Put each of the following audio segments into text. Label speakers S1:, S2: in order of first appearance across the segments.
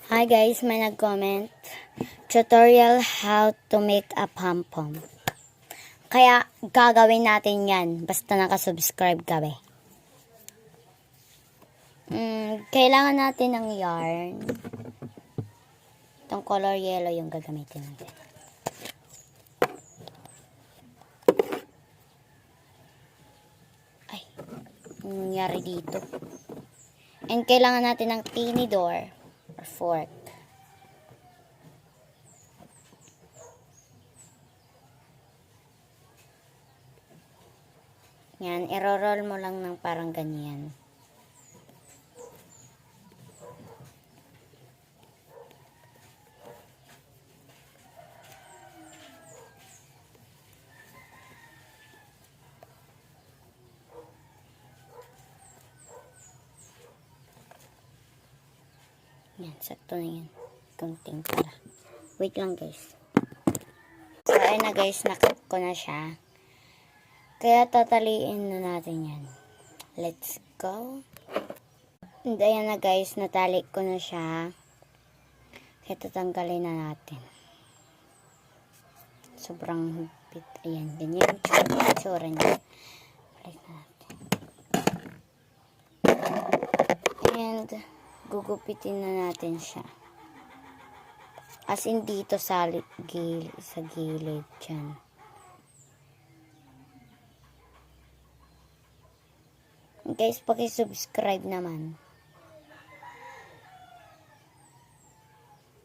S1: Hi guys, may nag-comment. Tutorial how to make a pom-pom. Kaya gagawin natin yan. Basta nakasubscribe ka be. Kailangan natin ng yarn. Itong color yellow yung gagamitin natin. Ay, nangyari dito. And kailangan natin ng tinidor or fork. Yan, i-roll mo lang ng parang ganyan. Yan, sakto na yan. Kunting pala. Wait lang guys. So, ayun na guys, nakat ko na siya. Kaya tataliin na natin yan. Let's go. And ayan na guys, natali ko na siya. Kaya tatanggalin na natin. Sobrang hupit. Ayan, ganyan yung tsura niya. Balik na natin. And gugupitin na natin siya. As in dito sa gilid dyan. Guys, paki-subscribe naman.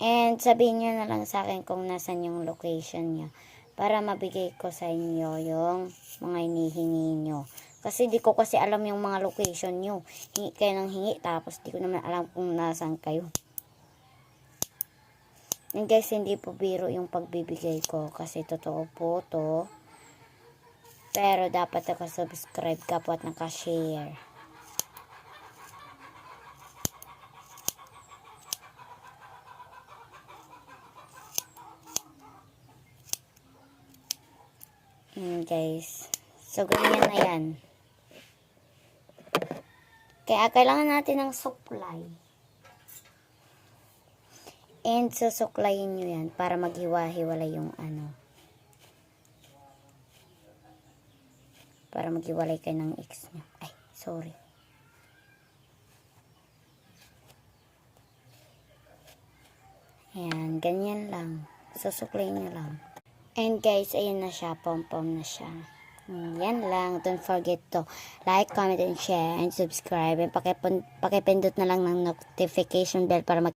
S1: And sabihin nyo na lang sa akin kung nasan yung location nyo. Para mabigay ko sa inyo yung mga hinihingi nyo. Kasi di ko kasi alam yung mga location nyo. Hingi kayo ng hingi. Tapos di ko naman alam kung nasan kayo. And guys, hindi po biro yung pagbibigay ko. Kasi totoo po to. Pero dapat nakasubscribe ka po at nakashare. Guys. So, ganyan na yan. Kaya kailangan natin ng supply. And susuklayin nyo yan para maghiwa-hiwala yung ano. Para maghiwalay kayo ng X nyo. Ay, sorry. Ayan, ganyan lang. Susuklayin nyo lang. And guys, ayun na siya. Pom-pom na siya. Yan lang. Don't forget to like, comment, and share, and subscribe. And pakipindot na lang ng notification bell para